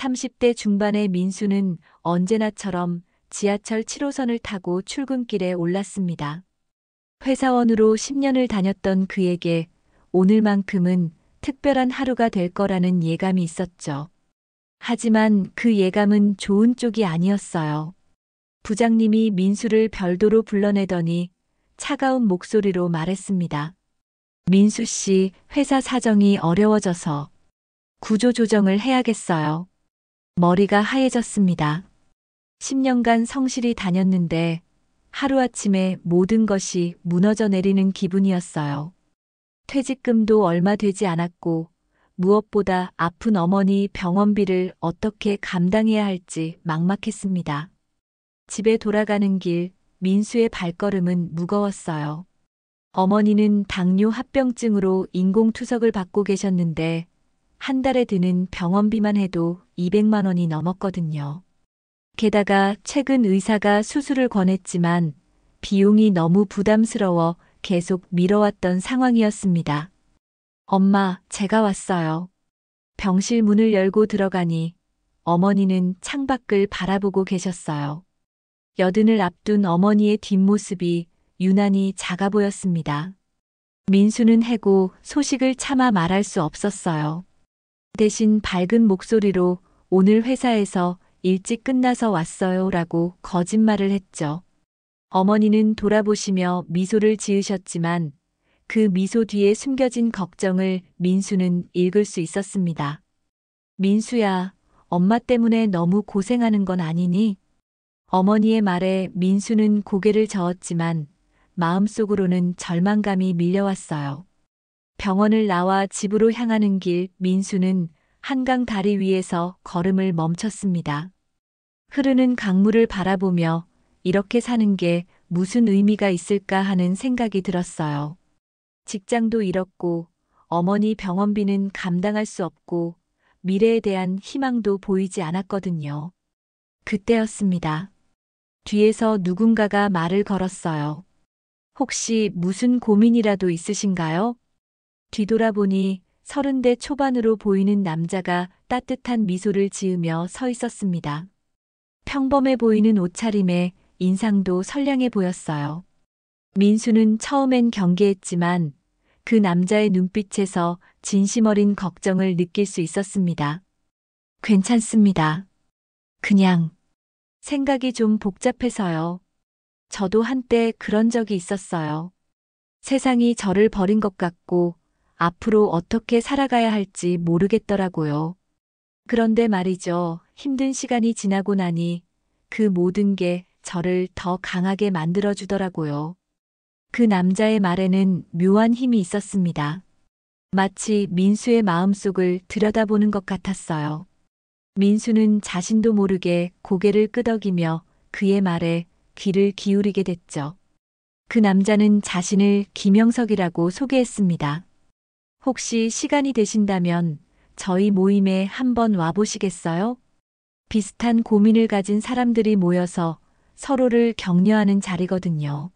30대 중반의 민수는 언제나처럼 지하철 7호선을 타고 출근길에 올랐습니다. 회사원으로 10년을 다녔던 그에게 오늘만큼은 특별한 하루가 될 거라는 예감이 있었죠. 하지만 그 예감은 좋은 쪽이 아니었어요. 부장님이 민수를 별도로 불러내더니 차가운 목소리로 말했습니다. 민수 씨, 회사 사정이 어려워져서 구조조정을 해야겠어요. 머리가 하얘졌습니다. 10년간 성실히 다녔는데 하루아침에 모든 것이 무너져 내리는 기분이었어요. 퇴직금도 얼마 되지 않았고 무엇보다 아픈 어머니 병원비를 어떻게 감당해야 할지 막막했습니다. 집에 돌아가는 길 민수의 발걸음은 무거웠어요. 어머니는 당뇨 합병증으로 인공투석을 받고 계셨는데 한 달에 드는 병원비만 해도 200만 원이 넘었거든요. 게다가 최근 의사가 수술을 권했지만 비용이 너무 부담스러워 계속 미뤄왔던 상황이었습니다. 엄마, 제가 왔어요. 병실 문을 열고 들어가니 어머니는 창밖을 바라보고 계셨어요. 여든을 앞둔 어머니의 뒷모습이 유난히 작아 보였습니다. 민수는 해고 소식을 차마 말할 수 없었어요. 대신 밝은 목소리로 오늘 회사에서 일찍 끝나서 왔어요 라고 거짓말을 했죠. 어머니는 돌아보시며 미소를 지으셨지만 그 미소 뒤에 숨겨진 걱정을 민수는 읽을 수 있었습니다. 민수야, 엄마 때문에 너무 고생하는 건 아니니? 어머니의 말에 민수는 고개를 저었지만 마음속으로는 절망감이 밀려왔어요. 병원을 나와 집으로 향하는 길 민수는 한강 다리 위에서 걸음을 멈췄습니다. 흐르는 강물을 바라보며 이렇게 사는 게 무슨 의미가 있을까 하는 생각이 들었어요. 직장도 잃었고 어머니 병원비는 감당할 수 없고 미래에 대한 희망도 보이지 않았거든요. 그때였습니다. 뒤에서 누군가가 말을 걸었어요. 혹시 무슨 고민이라도 있으신가요? 뒤돌아보니 30대 초반으로 보이는 남자가 따뜻한 미소를 지으며 서 있었습니다. 평범해 보이는 옷차림에 인상도 선량해 보였어요. 민수는 처음엔 경계했지만 그 남자의 눈빛에서 진심 어린 걱정을 느낄 수 있었습니다. 괜찮습니다. 그냥 생각이 좀 복잡해서요. 저도 한때 그런 적이 있었어요. 세상이 저를 버린 것 같고 앞으로 어떻게 살아가야 할지 모르겠더라고요. 그런데 말이죠. 힘든 시간이 지나고 나니 그 모든 게 저를 더 강하게 만들어주더라고요. 그 남자의 말에는 묘한 힘이 있었습니다. 마치 민수의 마음속을 들여다보는 것 같았어요. 민수는 자신도 모르게 고개를 끄덕이며 그의 말에 귀를 기울이게 됐죠. 그 남자는 자신을 김영석이라고 소개했습니다. 혹시 시간이 되신다면 저희 모임에 한번 와보시겠어요? 비슷한 고민을 가진 사람들이 모여서 서로를 격려하는 자리거든요.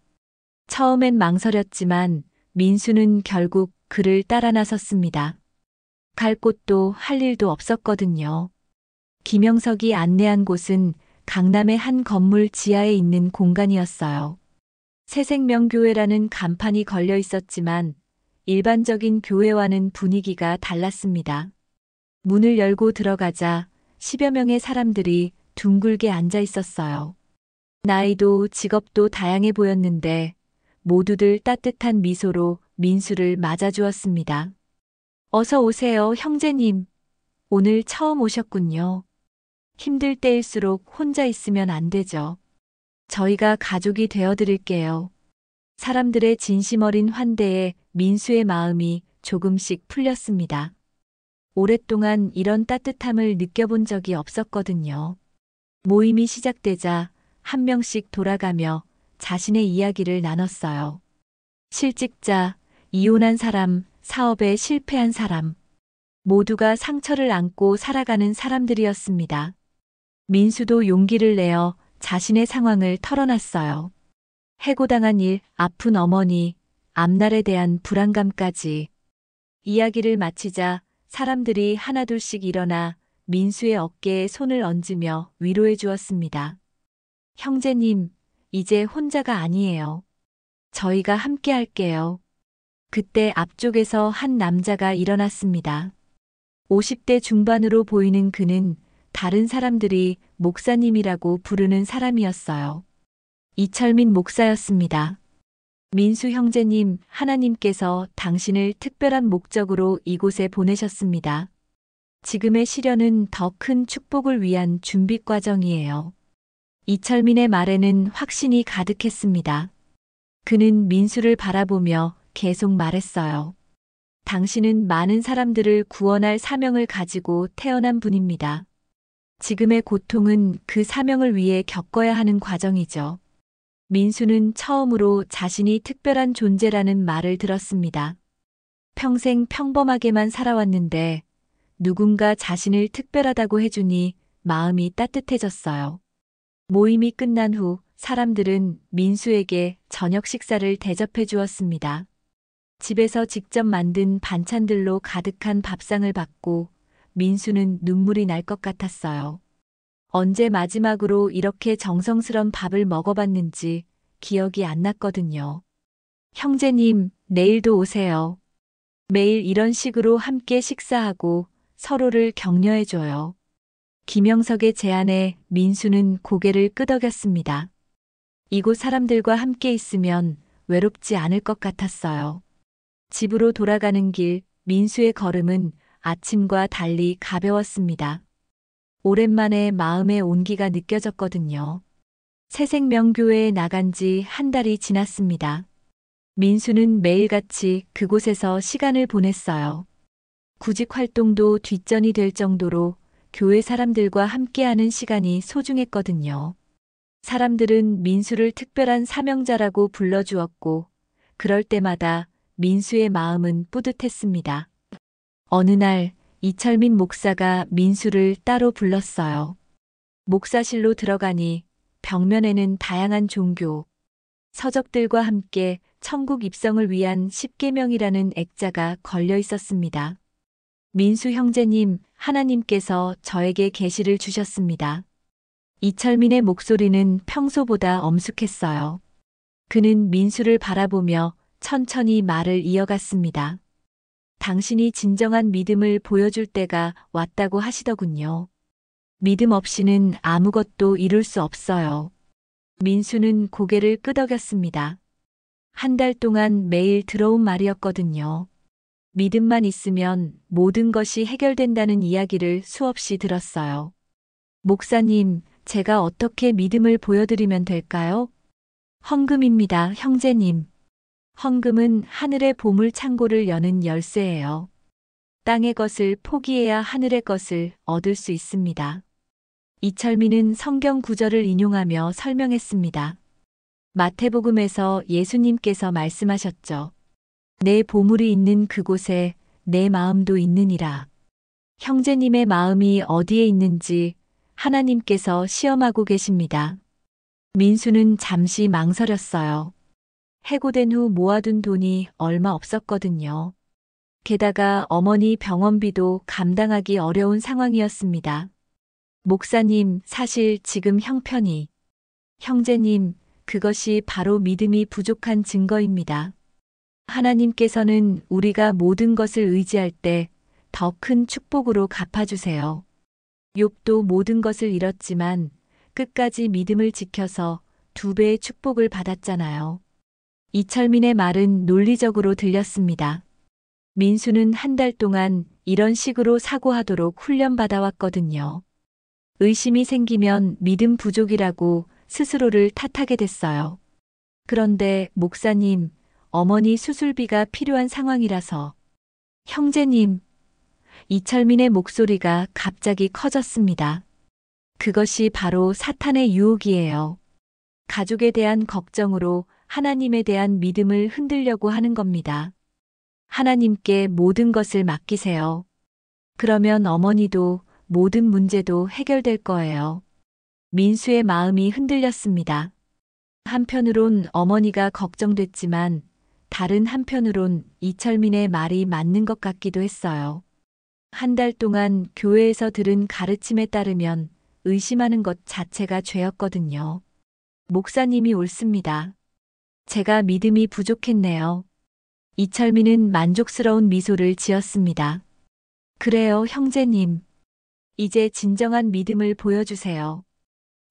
처음엔 망설였지만 민수는 결국 그를 따라 나섰습니다. 갈 곳도 할 일도 없었거든요. 김영석이 안내한 곳은 강남의 한 건물 지하에 있는 공간이었어요. 새생명교회라는 간판이 걸려 있었지만 일반적인 교회와는 분위기가 달랐습니다. 문을 열고 들어가자 10여 명의 사람들이 둥글게 앉아 있었어요. 나이도 직업도 다양해 보였는데 모두들 따뜻한 미소로 민수를 맞아주었습니다. 어서 오세요, 형제님. 오늘 처음 오셨군요. 힘들 때일수록 혼자 있으면 안 되죠. 저희가 가족이 되어드릴게요. 사람들의 진심 어린 환대에 민수의 마음이 조금씩 풀렸습니다. 오랫동안 이런 따뜻함을 느껴본 적이 없었거든요. 모임이 시작되자 한 명씩 돌아가며 자신의 이야기를 나눴어요. 실직자, 이혼한 사람, 사업에 실패한 사람. 모두가 상처를 안고 살아가는 사람들이었습니다. 민수도 용기를 내어 자신의 상황을 털어놨어요. 해고당한 일, 아픈 어머니, 앞날에 대한 불안감까지. 이야기를 마치자 사람들이 하나둘씩 일어나 민수의 어깨에 손을 얹으며 위로해 주었습니다. 형제님, 이제 혼자가 아니에요. 저희가 함께 할게요. 그때 앞쪽에서 한 남자가 일어났습니다. 50대 중반으로 보이는 그는 다른 사람들이 목사님이라고 부르는 사람이었어요. 이철민 목사였습니다. 민수 형제님, 하나님께서 당신을 특별한 목적으로 이곳에 보내셨습니다. 지금의 시련은 더 큰 축복을 위한 준비 과정이에요. 이철민의 말에는 확신이 가득했습니다. 그는 민수를 바라보며 계속 말했어요. 당신은 많은 사람들을 구원할 사명을 가지고 태어난 분입니다. 지금의 고통은 그 사명을 위해 겪어야 하는 과정이죠. 민수는 처음으로 자신이 특별한 존재라는 말을 들었습니다. 평생 평범하게만 살아왔는데 누군가 자신을 특별하다고 해주니 마음이 따뜻해졌어요. 모임이 끝난 후 사람들은 민수에게 저녁 식사를 대접해 주었습니다. 집에서 직접 만든 반찬들로 가득한 밥상을 받고 민수는 눈물이 날 것 같았어요. 언제 마지막으로 이렇게 정성스런 밥을 먹어봤는지 기억이 안 났거든요. 형제님, 내일도 오세요. 매일 이런 식으로 함께 식사하고 서로를 격려해줘요. 김영석의 제안에 민수는 고개를 끄덕였습니다. 이곳 사람들과 함께 있으면 외롭지 않을 것 같았어요. 집으로 돌아가는 길, 민수의 걸음은 아침과 달리 가벼웠습니다. 오랜만에 마음의 온기가 느껴졌거든요. 새생명교회에 나간 지 한 달이 지났습니다. 민수는 매일같이 그곳에서 시간을 보냈어요. 구직 활동도 뒷전이 될 정도로 교회 사람들과 함께하는 시간이 소중했거든요. 사람들은 민수를 특별한 사명자라고 불러주었고, 그럴 때마다 민수의 마음은 뿌듯했습니다. 어느 날 이철민 목사가 민수를 따로 불렀어요. 목사실로 들어가니 벽면에는 다양한 종교, 서적들과 함께 천국 입성을 위한 십계명이라는 액자가 걸려 있었습니다. 민수 형제님, 하나님께서 저에게 계시를 주셨습니다. 이철민의 목소리는 평소보다 엄숙했어요. 그는 민수를 바라보며 천천히 말을 이어갔습니다. 당신이 진정한 믿음을 보여줄 때가 왔다고 하시더군요. 믿음 없이는 아무것도 이룰 수 없어요. 민수는 고개를 끄덕였습니다. 한 달 동안 매일 들어온 말이었거든요. 믿음만 있으면 모든 것이 해결된다는 이야기를 수없이 들었어요. 목사님, 제가 어떻게 믿음을 보여드리면 될까요? 헌금입니다, 형제님. 헌금은 하늘의 보물 창고를 여는 열쇠예요. 땅의 것을 포기해야 하늘의 것을 얻을 수 있습니다. 이철민은 성경 구절을 인용하며 설명했습니다. 마태복음에서 예수님께서 말씀하셨죠. 내 보물이 있는 그곳에 내 마음도 있느니라. 형제님의 마음이 어디에 있는지 하나님께서 시험하고 계십니다. 민수는 잠시 망설였어요. 해고된 후 모아둔 돈이 얼마 없었거든요. 게다가 어머니 병원비도 감당하기 어려운 상황이었습니다. 목사님, 사실 지금 형편이. 형제님, 그것이 바로 믿음이 부족한 증거입니다. 하나님께서는 우리가 모든 것을 의지할 때 더 큰 축복으로 갚아주세요. 욥도 모든 것을 잃었지만 끝까지 믿음을 지켜서 2배의 축복을 받았잖아요. 이철민의 말은 논리적으로 들렸습니다. 민수는 한 달 동안 이런 식으로 사고하도록 훈련받아왔거든요. 의심이 생기면 믿음 부족이라고 스스로를 탓하게 됐어요. 그런데 목사님, 어머니 수술비가 필요한 상황이라서. 형제님, 이철민의 목소리가 갑자기 커졌습니다. 그것이 바로 사탄의 유혹이에요. 가족에 대한 걱정으로 하나님에 대한 믿음을 흔들려고 하는 겁니다. 하나님께 모든 것을 맡기세요. 그러면 어머니도 모든 문제도 해결될 거예요. 민수의 마음이 흔들렸습니다. 한편으론 어머니가 걱정됐지만 다른 한편으론 이철민의 말이 맞는 것 같기도 했어요. 한 달 동안 교회에서 들은 가르침에 따르면 의심하는 것 자체가 죄였거든요. 목사님이 옳습니다. 제가 믿음이 부족했네요. 이철민은 만족스러운 미소를 지었습니다. 그래요, 형제님. 이제 진정한 믿음을 보여주세요.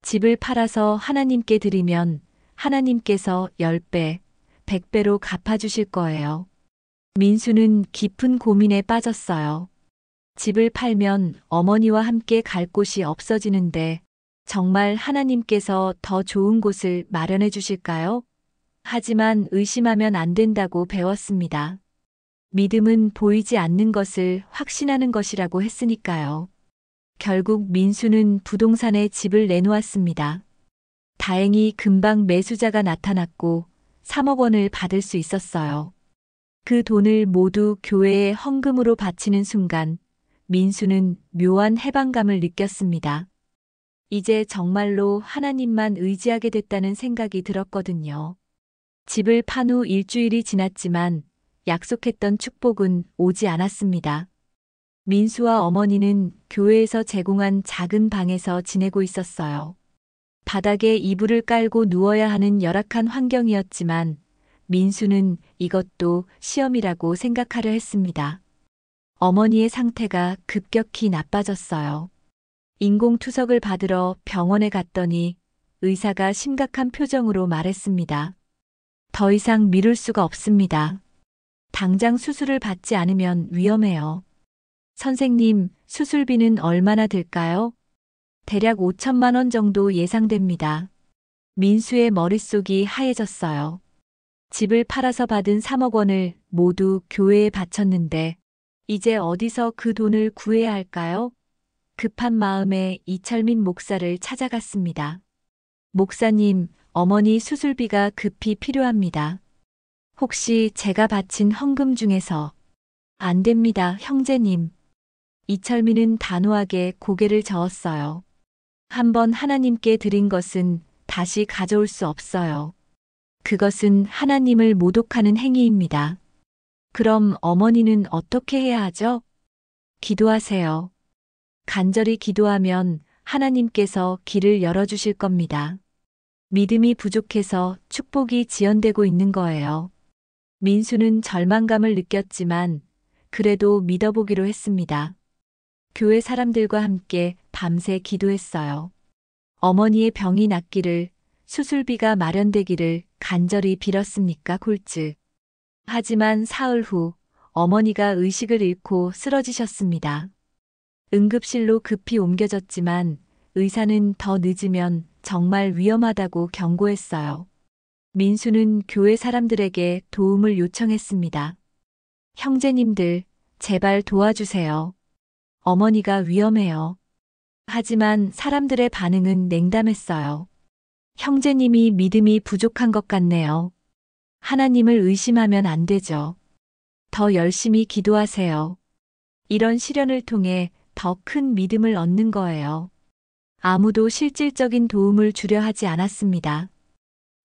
집을 팔아서 하나님께 드리면 하나님께서 10배, 100배로 갚아주실 거예요. 민수는 깊은 고민에 빠졌어요. 집을 팔면 어머니와 함께 갈 곳이 없어지는데 정말 하나님께서 더 좋은 곳을 마련해 주실까요? 하지만 의심하면 안 된다고 배웠습니다. 믿음은 보이지 않는 것을 확신하는 것이라고 했으니까요. 결국 민수는 부동산에 집을 내놓았습니다. 다행히 금방 매수자가 나타났고 3억 원을 받을 수 있었어요. 그 돈을 모두 교회에 헌금으로 바치는 순간 민수는 묘한 해방감을 느꼈습니다. 이제 정말로 하나님만 의지하게 됐다는 생각이 들었거든요. 집을 판 후 일주일이 지났지만 약속했던 축복은 오지 않았습니다. 민수와 어머니는 교회에서 제공한 작은 방에서 지내고 있었어요. 바닥에 이불을 깔고 누워야 하는 열악한 환경이었지만 민수는 이것도 시험이라고 생각하려 했습니다. 어머니의 상태가 급격히 나빠졌어요. 인공투석을 받으러 병원에 갔더니 의사가 심각한 표정으로 말했습니다. 더 이상 미룰 수가 없습니다. 당장 수술을 받지 않으면 위험해요. 선생님, 수술비는 얼마나 들까요? 대략 5천만 원 정도 예상됩니다. 민수의 머릿속이 하얘졌어요. 집을 팔아서 받은 3억 원을 모두 교회에 바쳤는데 이제 어디서 그 돈을 구해야 할까요? 급한 마음에 이철민 목사를 찾아갔습니다. 목사님, 어머니 수술비가 급히 필요합니다. 혹시 제가 바친 헌금 중에서 안 됩니다, 형제님. 이철민은 단호하게 고개를 저었어요. 한번 하나님께 드린 것은 다시 가져올 수 없어요. 그것은 하나님을 모독하는 행위입니다. 그럼 어머니는 어떻게 해야 하죠? 기도하세요. 간절히 기도하면 하나님께서 길을 열어주실 겁니다. 믿음이 부족해서 축복이 지연되고 있는 거예요. 민수는 절망감을 느꼈지만 그래도 믿어보기로 했습니다. 교회 사람들과 함께 밤새 기도했어요. 어머니의 병이 낫기를, 수술비가 마련되기를 간절히 빌었습니까, 콜즈. 하지만 사흘 후 어머니가 의식을 잃고 쓰러지셨습니다. 응급실로 급히 옮겨졌지만 의사는 더 늦으면 정말 위험하다고 경고했어요. 민수는 교회 사람들에게 도움을 요청했습니다. 형제님들, 제발 도와주세요. 어머니가 위험해요. 하지만 사람들의 반응은 냉담했어요. 형제님이 믿음이 부족한 것 같네요. 하나님을 의심하면 안 되죠. 더 열심히 기도하세요. 이런 시련을 통해 더 큰 믿음을 얻는 거예요. 아무도 실질적인 도움을 주려 하지 않았습니다.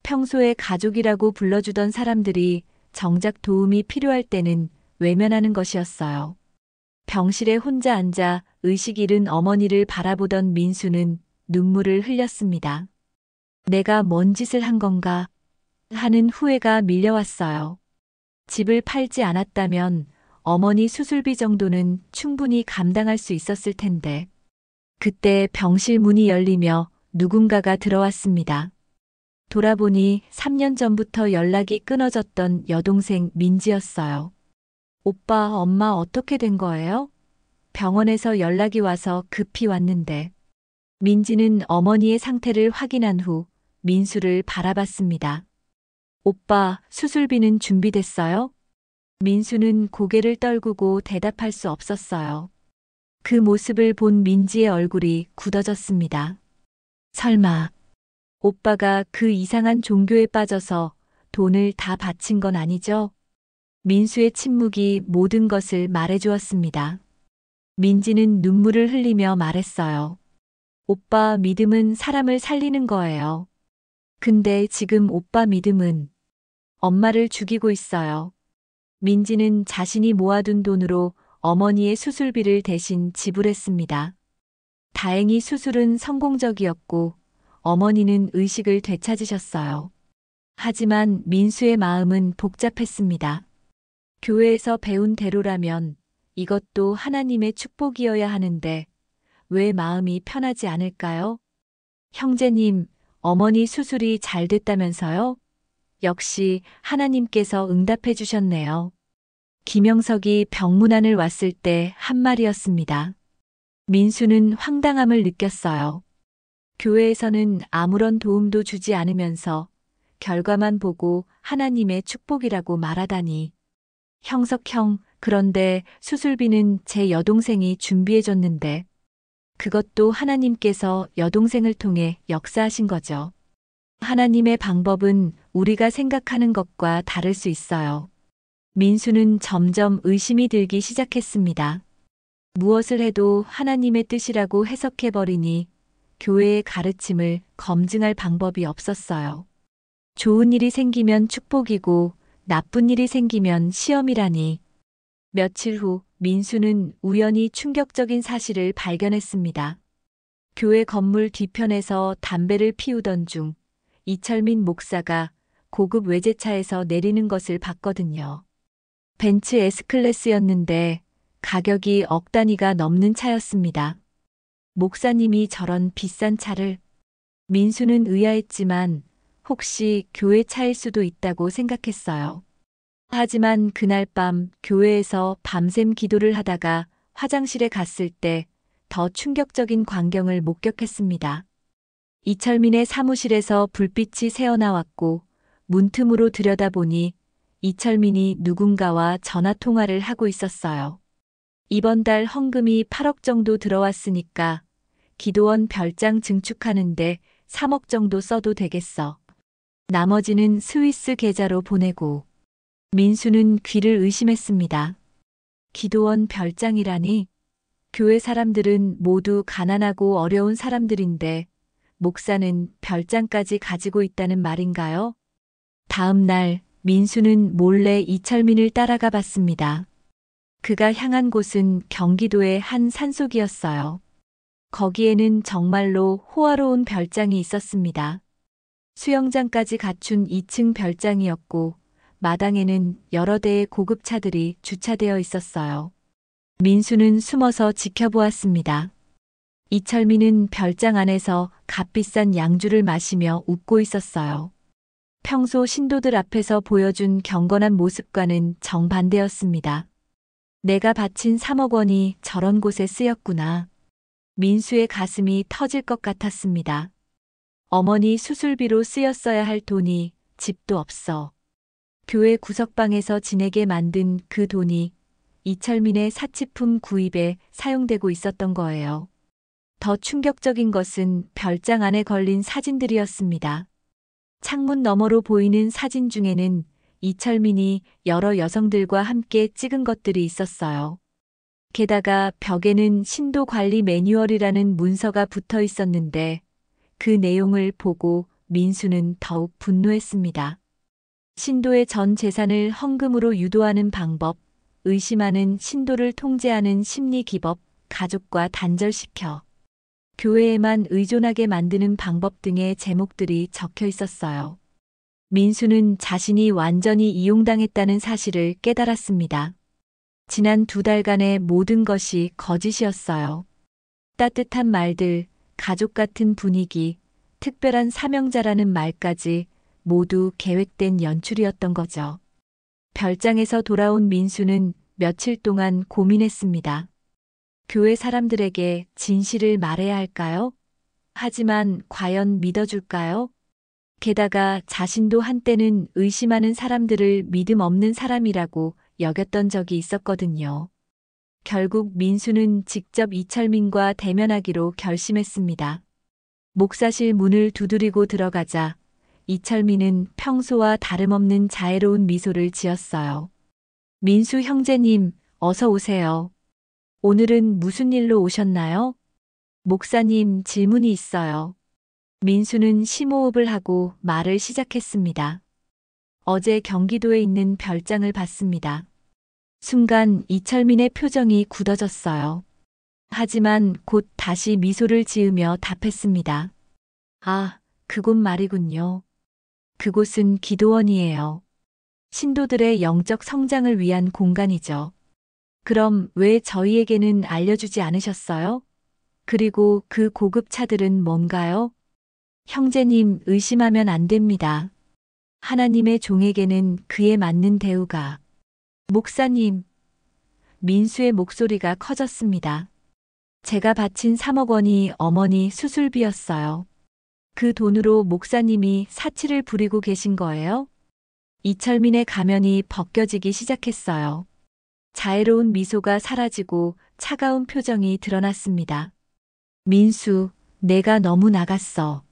평소에 가족이라고 불러주던 사람들이 정작 도움이 필요할 때는 외면하는 것이었어요. 병실에 혼자 앉아 의식 잃은 어머니를 바라보던 민수는 눈물을 흘렸습니다. 내가 뭔 짓을 한 건가 하는 후회가 밀려왔어요. 집을 팔지 않았다면 어머니 수술비 정도는 충분히 감당할 수 있었을 텐데. 그때 병실 문이 열리며 누군가가 들어왔습니다. 돌아보니 3년 전부터 연락이 끊어졌던 여동생 민지였어요. 오빠, 엄마 어떻게 된 거예요? 병원에서 연락이 와서 급히 왔는데. 민지는 어머니의 상태를 확인한 후 민수를 바라봤습니다. 오빠, 수술비는 준비됐어요? 민수는 고개를 떨구고 대답할 수 없었어요. 그 모습을 본 민지의 얼굴이 굳어졌습니다. 설마, 오빠가 그 이상한 종교에 빠져서 돈을 다 바친 건 아니죠? 민수의 침묵이 모든 것을 말해주었습니다. 민지는 눈물을 흘리며 말했어요. 오빠 믿음은 사람을 살리는 거예요. 근데 지금 오빠 믿음은 엄마를 죽이고 있어요. 민지는 자신이 모아둔 돈으로 어머니의 수술비를 대신 지불했습니다. 다행히 수술은 성공적이었고 어머니는 의식을 되찾으셨어요. 하지만 민수의 마음은 복잡했습니다. 교회에서 배운 대로라면 이것도 하나님의 축복이어야 하는데 왜 마음이 편하지 않을까요? 형제님, 어머니 수술이 잘 됐다면서요? 역시 하나님께서 응답해 주셨네요. 김영석이 병문안을 왔을 때 한 말이었습니다. 민수는 황당함을 느꼈어요. 교회에서는 아무런 도움도 주지 않으면서 결과만 보고 하나님의 축복이라고 말하다니. 형석 형, 그런데 수술비는 제 여동생이 준비해줬는데 그것도 하나님께서 여동생을 통해 역사하신 거죠. 하나님의 방법은 우리가 생각하는 것과 다를 수 있어요. 민수는 점점 의심이 들기 시작했습니다. 무엇을 해도 하나님의 뜻이라고 해석해버리니 교회의 가르침을 검증할 방법이 없었어요. 좋은 일이 생기면 축복이고 나쁜 일이 생기면 시험이라니. 며칠 후 민수는 우연히 충격적인 사실을 발견했습니다. 교회 건물 뒤편에서 담배를 피우던 중 이철민 목사가 고급 외제차에서 내리는 것을 봤거든요. 벤츠 S클래스였는데 가격이 억 단위가 넘는 차였습니다. 목사님이 저런 비싼 차를. 민수는 의아했지만 혹시 교회 차일 수도 있다고 생각했어요. 하지만 그날 밤 교회에서 밤샘 기도를 하다가 화장실에 갔을 때 더 충격적인 광경을 목격했습니다. 이철민의 사무실에서 불빛이 새어나왔고 문틈으로 들여다보니 이철민이 누군가와 전화 통화를 하고 있었어요. 이번 달 헌금이 8억 정도 들어왔으니까 기도원 별장 증축하는데 3억 정도 써도 되겠어. 나머지는 스위스 계좌로 보내고. 민수는 귀를 의심했습니다. 기도원 별장이라니? 교회 사람들은 모두 가난하고 어려운 사람들인데 목사는 별장까지 가지고 있다는 말인가요? 다음 날 민수는 몰래 이철민을 따라가 봤습니다. 그가 향한 곳은 경기도의 한 산속이었어요. 거기에는 정말로 호화로운 별장이 있었습니다. 수영장까지 갖춘 2층 별장이었고 마당에는 여러 대의 고급차들이 주차되어 있었어요. 민수는 숨어서 지켜보았습니다. 이철민은 별장 안에서 값비싼 양주를 마시며 웃고 있었어요. 평소 신도들 앞에서 보여준 경건한 모습과는 정반대였습니다. 내가 바친 3억 원이 저런 곳에 쓰였구나. 민수의 가슴이 터질 것 같았습니다. 어머니 수술비로 쓰였어야 할 돈이 집도 없어. 교회 구석방에서 지내게 만든 그 돈이 이철민의 사치품 구입에 사용되고 있었던 거예요. 더 충격적인 것은 별장 안에 걸린 사진들이었습니다. 창문 너머로 보이는 사진 중에는 이철민이 여러 여성들과 함께 찍은 것들이 있었어요. 게다가 벽에는 신도 관리 매뉴얼이라는 문서가 붙어 있었는데 그 내용을 보고 민수는 더욱 분노했습니다. 신도의 전 재산을 헌금으로 유도하는 방법, 의심하는 신도를 통제하는 심리 기법, 가족과 단절시켜 교회에만 의존하게 만드는 방법 등의 제목들이 적혀 있었어요. 민수는 자신이 완전히 이용당했다는 사실을 깨달았습니다. 지난 2달간의 모든 것이 거짓이었어요. 따뜻한 말들, 가족 같은 분위기, 특별한 사명자라는 말까지 모두 계획된 연출이었던 거죠. 별장에서 돌아온 민수는 며칠 동안 고민했습니다. 교회 사람들에게 진실을 말해야 할까요? 하지만 과연 믿어줄까요? 게다가 자신도 한때는 의심하는 사람들을 믿음 없는 사람이라고 여겼던 적이 있었거든요. 결국 민수는 직접 이철민과 대면하기로 결심했습니다. 목사실 문을 두드리고 들어가자 이철민은 평소와 다름없는 자애로운 미소를 지었어요. 민수 형제님, 어서 오세요. 오늘은 무슨 일로 오셨나요? 목사님, 질문이 있어요. 민수는 심호흡을 하고 말을 시작했습니다. 어제 경기도에 있는 별장을 봤습니다. 순간 이철민의 표정이 굳어졌어요. 하지만 곧 다시 미소를 지으며 답했습니다. 아, 그곳 말이군요. 그곳은 기도원이에요. 신도들의 영적 성장을 위한 공간이죠. 그럼 왜 저희에게는 알려주지 않으셨어요? 그리고 그 고급 차들은 뭔가요? 형제님, 의심하면 안 됩니다. 하나님의 종에게는 그에 맞는 대우가. 목사님, 민수의 목소리가 커졌습니다. 제가 바친 3억 원이 어머니 수술비였어요. 그 돈으로 목사님이 사치를 부리고 계신 거예요? 이철민의 가면이 벗겨지기 시작했어요. 자애로운 미소가 사라지고 차가운 표정이 드러났습니다. 민수, 내가 너무 나갔어.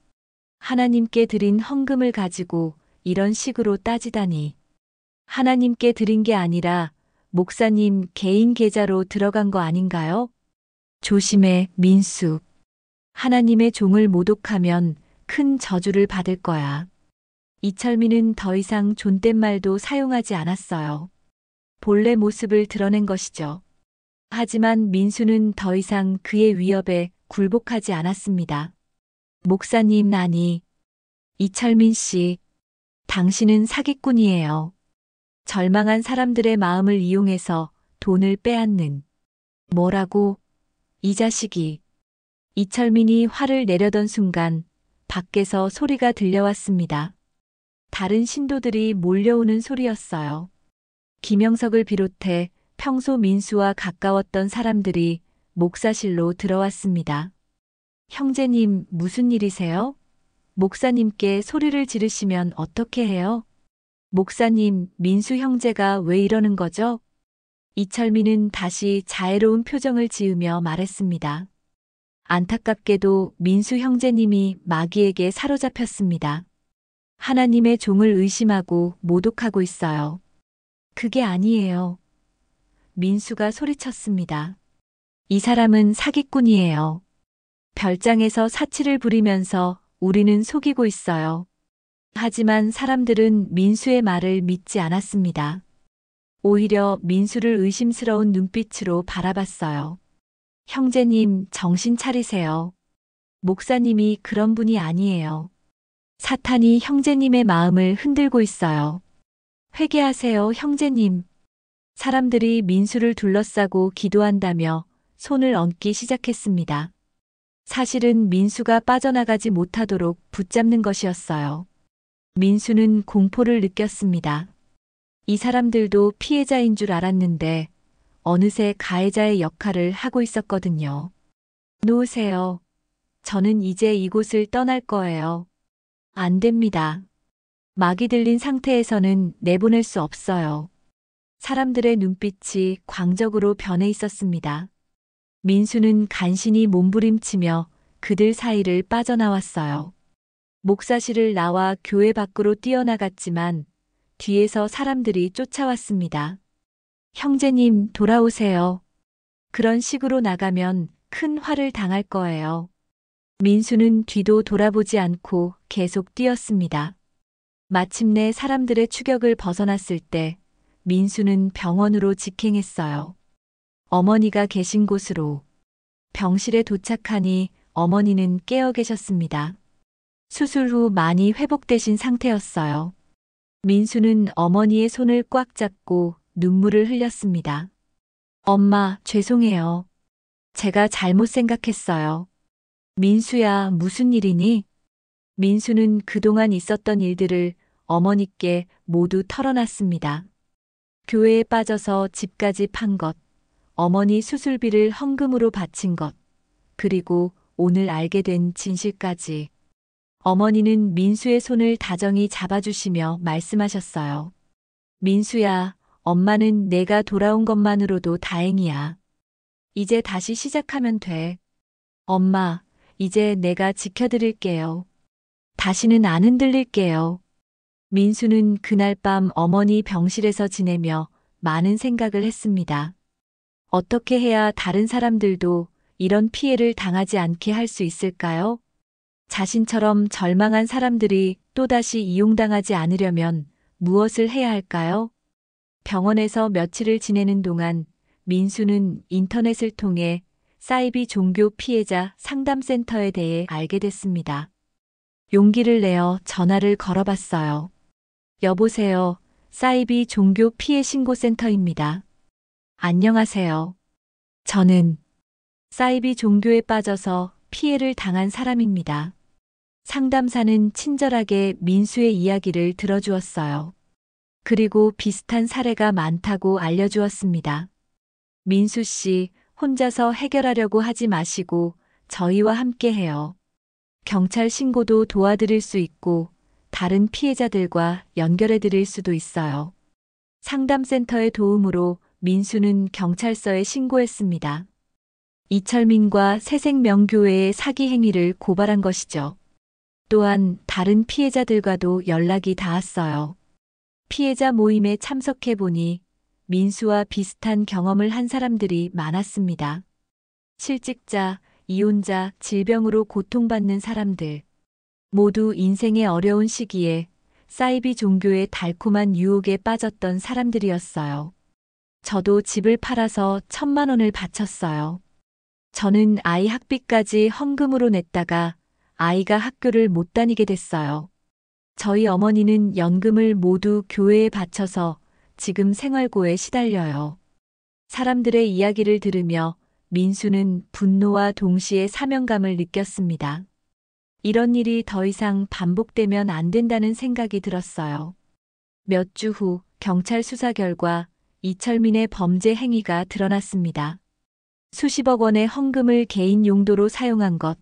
하나님께 드린 헌금을 가지고 이런 식으로 따지다니. 하나님께 드린 게 아니라 목사님 개인 계좌로 들어간 거 아닌가요? 조심해, 민수. 하나님의 종을 모독하면 큰 저주를 받을 거야. 이철민은 더 이상 존댓말도 사용하지 않았어요. 본래 모습을 드러낸 것이죠. 하지만 민수는 더 이상 그의 위협에 굴복하지 않았습니다. 목사님, 아니. 이철민 씨, 당신은 사기꾼이에요. 절망한 사람들의 마음을 이용해서 돈을 빼앗는. 뭐라고? 이 자식이. 이철민이 화를 내려던 순간 밖에서 소리가 들려왔습니다. 다른 신도들이 몰려오는 소리였어요. 김영석을 비롯해 평소 민수와 가까웠던 사람들이 목사실로 들어왔습니다. 형제님, 무슨 일이세요? 목사님께 소리를 지르시면 어떻게 해요? 목사님, 민수 형제가 왜 이러는 거죠? 이철민은 다시 자애로운 표정을 지으며 말했습니다. 안타깝게도 민수 형제님이 마귀에게 사로잡혔습니다. 하나님의 종을 의심하고 모독하고 있어요. 그게 아니에요. 민수가 소리쳤습니다. 이 사람은 사기꾼이에요. 별장에서 사치를 부리면서 우리는 속이고 있어요. 하지만 사람들은 민수의 말을 믿지 않았습니다. 오히려 민수를 의심스러운 눈빛으로 바라봤어요. 형제님, 정신 차리세요. 목사님이 그런 분이 아니에요. 사탄이 형제님의 마음을 흔들고 있어요. 회개하세요, 형제님. 사람들이 민수를 둘러싸고 기도한다며 손을 얹기 시작했습니다. 사실은 민수가 빠져나가지 못하도록 붙잡는 것이었어요. 민수는 공포를 느꼈습니다. 이 사람들도 피해자인 줄 알았는데 어느새 가해자의 역할을 하고 있었거든요. 놓으세요. 저는 이제 이곳을 떠날 거예요. 안 됩니다. 막이 들린 상태에서는 내보낼 수 없어요. 사람들의 눈빛이 광적으로 변해 있었습니다. 민수는 간신히 몸부림치며 그들 사이를 빠져나왔어요. 목사실을 나와 교회 밖으로 뛰어나갔지만 뒤에서 사람들이 쫓아왔습니다. 형제님, 돌아오세요. 그런 식으로 나가면 큰 화를 당할 거예요. 민수는 뒤도 돌아보지 않고 계속 뛰었습니다. 마침내 사람들의 추격을 벗어났을 때 민수는 병원으로 직행했어요. 어머니가 계신 곳으로. 병실에 도착하니 어머니는 깨어 계셨습니다. 수술 후 많이 회복되신 상태였어요. 민수는 어머니의 손을 꽉 잡고 눈물을 흘렸습니다. 엄마, 죄송해요. 제가 잘못 생각했어요. 민수야, 무슨 일이니? 민수는 그동안 있었던 일들을 어머니께 모두 털어놨습니다. 교회에 빠져서 집까지 판 것, 어머니 수술비를 헌금으로 바친 것, 그리고 오늘 알게 된 진실까지. 어머니는 민수의 손을 다정히 잡아주시며 말씀하셨어요. 민수야, 엄마는 내가 돌아온 것만으로도 다행이야. 이제 다시 시작하면 돼. 엄마, 이제 내가 지켜드릴게요. 다시는 안 흔들릴게요. 민수는 그날 밤 어머니 병실에서 지내며 많은 생각을 했습니다. 어떻게 해야 다른 사람들도 이런 피해를 당하지 않게 할 수 있을까요? 자신처럼 절망한 사람들이 또다시 이용당하지 않으려면 무엇을 해야 할까요? 병원에서 며칠을 지내는 동안 민수는 인터넷을 통해 사이비 종교 피해자 상담센터에 대해 알게 됐습니다. 용기를 내어 전화를 걸어봤어요. 여보세요. 사이비 종교 피해 신고센터입니다. 안녕하세요. 저는 사이비 종교에 빠져서 피해를 당한 사람입니다. 상담사는 친절하게 민수의 이야기를 들어주었어요. 그리고 비슷한 사례가 많다고 알려주었습니다. 민수 씨, 혼자서 해결하려고 하지 마시고 저희와 함께 해요. 경찰 신고도 도와드릴 수 있고 다른 피해자들과 연결해 드릴 수도 있어요. 상담센터의 도움으로 민수는 경찰서에 신고했습니다. 이철민과 새생명교회의 사기 행위를 고발한 것이죠. 또한 다른 피해자들과도 연락이 닿았어요. 피해자 모임에 참석해 보니 민수와 비슷한 경험을 한 사람들이 많았습니다. 실직자, 이혼자, 질병으로 고통받는 사람들. 모두 인생의 어려운 시기에 사이비 종교의 달콤한 유혹에 빠졌던 사람들이었어요. 저도 집을 팔아서 1,000만 원을 바쳤어요. 저는 아이 학비까지 헌금으로 냈다가 아이가 학교를 못 다니게 됐어요. 저희 어머니는 연금을 모두 교회에 바쳐서 지금 생활고에 시달려요. 사람들의 이야기를 들으며 민수는 분노와 동시에 사명감을 느꼈습니다. 이런 일이 더 이상 반복되면 안 된다는 생각이 들었어요. 몇 주 후 경찰 수사 결과 이철민의 범죄 행위가 드러났습니다. 수십억 원의 헌금을 개인 용도로 사용한 것,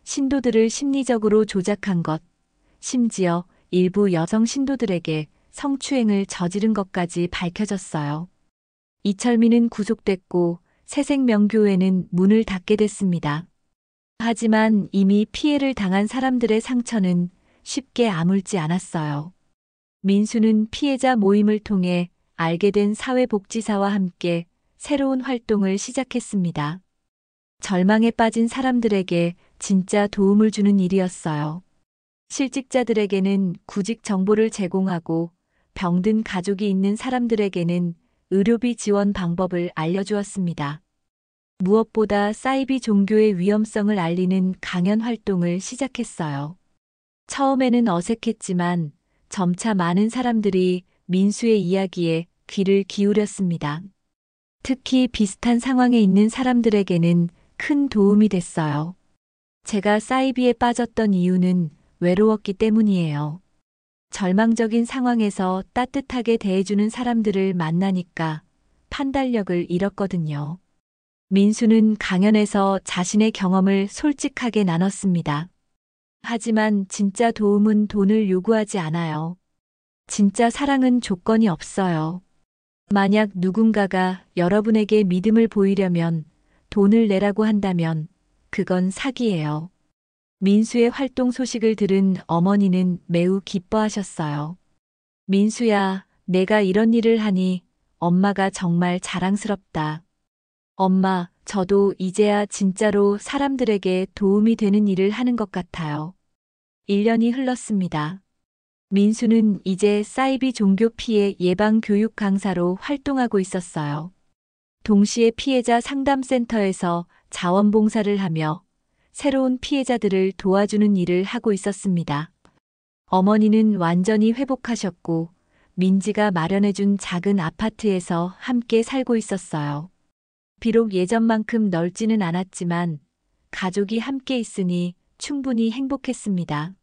신도들을 심리적으로 조작한 것, 심지어 일부 여성 신도들에게 성추행을 저지른 것까지 밝혀졌어요. 이철민은 구속됐고 새생명교회는 문을 닫게 됐습니다. 하지만 이미 피해를 당한 사람들의 상처는 쉽게 아물지 않았어요. 민수는 피해자 모임을 통해 알게 된 사회복지사와 함께 새로운 활동을 시작했습니다. 절망에 빠진 사람들에게 진짜 도움을 주는 일이었어요. 실직자들에게는 구직 정보를 제공하고 병든 가족이 있는 사람들에게는 의료비 지원 방법을 알려주었습니다. 무엇보다 사이비 종교의 위험성을 알리는 강연 활동을 시작했어요. 처음에는 어색했지만 점차 많은 사람들이 민수의 이야기에 귀를 기울였습니다. 특히 비슷한 상황에 있는 사람들에게는 큰 도움이 됐어요. 제가 사이비에 빠졌던 이유는 외로웠기 때문이에요. 절망적인 상황에서 따뜻하게 대해주는 사람들을 만나니까 판단력을 잃었거든요. 민수는 강연에서 자신의 경험을 솔직하게 나눴습니다. 하지만 진짜 도움은 돈을 요구하지 않아요. 진짜 사랑은 조건이 없어요. 만약 누군가가 여러분에게 믿음을 보이려면 돈을 내라고 한다면 그건 사기예요. 민수의 활동 소식을 들은 어머니는 매우 기뻐하셨어요. 민수야, 내가 이런 일을 하니 엄마가 정말 자랑스럽다. 엄마, 저도 이제야 진짜로 사람들에게 도움이 되는 일을 하는 것 같아요. 1년이 흘렀습니다. 민수는 이제 사이비 종교 피해 예방 교육 강사로 활동하고 있었어요. 동시에 피해자 상담센터에서 자원봉사를 하며 새로운 피해자들을 도와주는 일을 하고 있었습니다. 어머니는 완전히 회복하셨고 민지가 마련해준 작은 아파트에서 함께 살고 있었어요. 비록 예전만큼 넓지는 않았지만 가족이 함께 있으니 충분히 행복했습니다.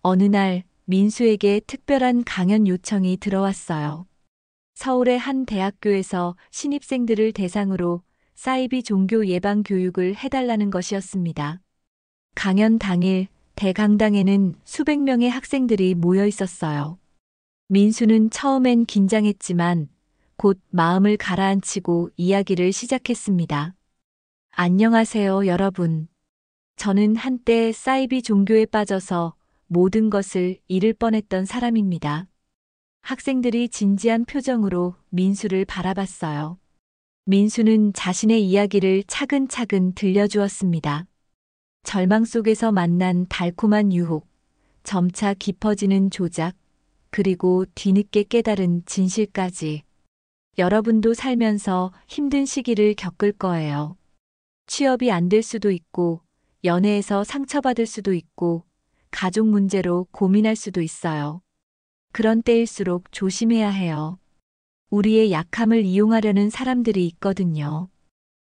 어느 날 민수에게 특별한 강연 요청이 들어왔어요. 서울의 한 대학교에서 신입생들을 대상으로 사이비 종교 예방 교육을 해달라는 것이었습니다. 강연 당일 대강당에는 수백 명의 학생들이 모여 있었어요. 민수는 처음엔 긴장했지만 곧 마음을 가라앉히고 이야기를 시작했습니다. 안녕하세요, 여러분. 저는 한때 사이비 종교에 빠져서 모든 것을 잃을 뻔했던 사람입니다. 학생들이 진지한 표정으로 민수를 바라봤어요. 민수는 자신의 이야기를 차근차근 들려주었습니다. 절망 속에서 만난 달콤한 유혹, 점차 깊어지는 조작, 그리고 뒤늦게 깨달은 진실까지. 여러분도 살면서 힘든 시기를 겪을 거예요. 취업이 안 될 수도 있고, 연애에서 상처받을 수도 있고, 가족 문제로 고민할 수도 있어요. 그런 때일수록 조심해야 해요. 우리의 약함을 이용하려는 사람들이 있거든요.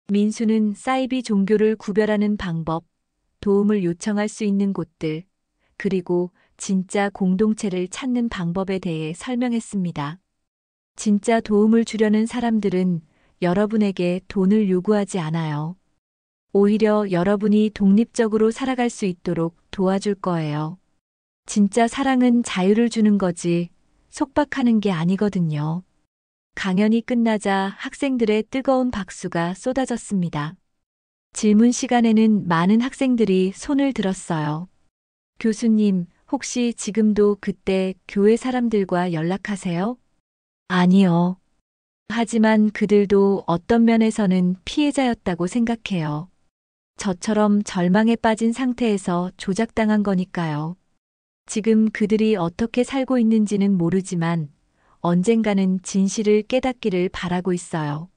민수는 사이비 종교를 구별하는 방법, 도움을 요청할 수 있는 곳들, 그리고 진짜 공동체를 찾는 방법에 대해 설명했습니다. 진짜 도움을 주려는 사람들은 여러분에게 돈을 요구하지 않아요. 오히려 여러분이 독립적으로 살아갈 수 있도록 도와줄 거예요. 진짜 사랑은 자유를 주는 거지 속박하는 게 아니거든요. 강연이 끝나자 학생들의 뜨거운 박수가 쏟아졌습니다. 질문 시간에는 많은 학생들이 손을 들었어요. 교수님, 혹시 지금도 그때 교회 사람들과 연락하세요? 아니요. 하지만 그들도 어떤 면에서는 피해자였다고 생각해요. 저처럼 절망에 빠진 상태에서 조작당한 거니까요. 지금 그들이 어떻게 살고 있는지는 모르지만 언젠가는 진실을 깨닫기를 바라고 있어요.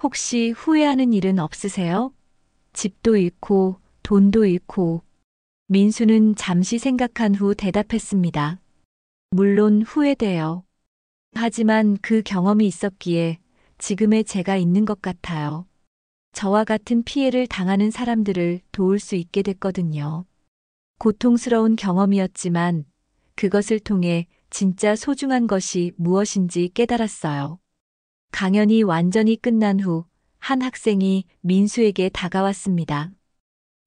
혹시 후회하는 일은 없으세요? 집도 잃고 돈도 잃고. 민수는 잠시 생각한 후 대답했습니다. 물론 후회돼요. 하지만 그 경험이 있었기에 지금의 제가 있는 것 같아요. 저와 같은 피해를 당하는 사람들을 도울 수 있게 됐거든요. 고통스러운 경험이었지만 그것을 통해 진짜 소중한 것이 무엇인지 깨달았어요. 강연이 완전히 끝난 후 한 학생이 민수에게 다가왔습니다.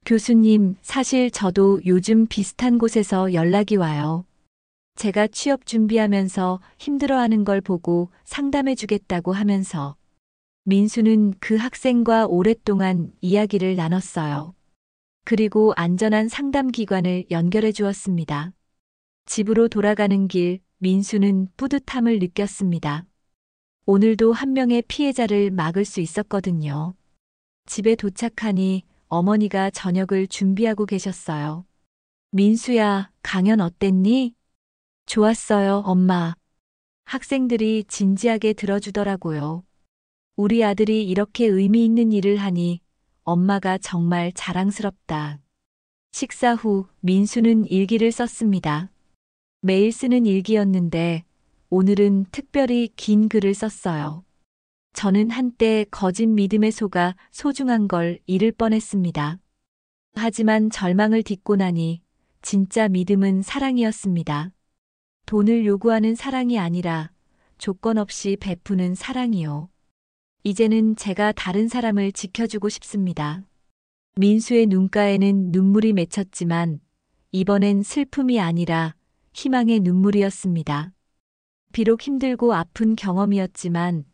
교수님, 사실 저도 요즘 비슷한 곳에서 연락이 와요. 제가 취업 준비하면서 힘들어하는 걸 보고 상담해 주겠다고 하면서 민수는 그 학생과 오랫동안 이야기를 나눴어요. 그리고 안전한 상담 기관을 연결해 주었습니다. 집으로 돌아가는 길, 민수는 뿌듯함을 느꼈습니다. 오늘도 한 명의 피해자를 막을 수 있었거든요. 집에 도착하니 어머니가 저녁을 준비하고 계셨어요. 민수야, 강연 어땠니? 좋았어요, 엄마. 학생들이 진지하게 들어주더라고요. 우리 아들이 이렇게 의미 있는 일을 하니 엄마가 정말 자랑스럽다. 식사 후 민수는 일기를 썼습니다. 매일 쓰는 일기였는데 오늘은 특별히 긴 글을 썼어요. 저는 한때 거짓 믿음에 속아 소중한 걸 잃을 뻔했습니다. 하지만 절망을 딛고 나니 진짜 믿음은 사랑이었습니다. 돈을 요구하는 사랑이 아니라 조건 없이 베푸는 사랑이요. 이제는 제가 다른 사람을 지켜주고 싶습니다. 민수의 눈가에는 눈물이 맺혔지만 이번엔 슬픔이 아니라 희망의 눈물이었습니다. 비록 힘들고 아픈 경험이었지만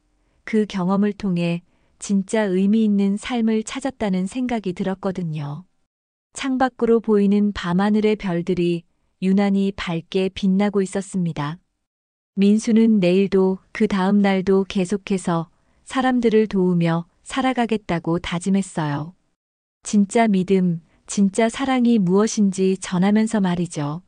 그 경험을 통해 진짜 의미 있는 삶을 찾았다는 생각이 들었거든요. 창밖으로 보이는 밤하늘의 별들이 유난히 밝게 빛나고 있었습니다. 민수는 내일도 그 다음 날도 계속해서 사람들을 도우며 살아가겠다고 다짐했어요. 진짜 믿음, 진짜 사랑이 무엇인지 전하면서 말이죠.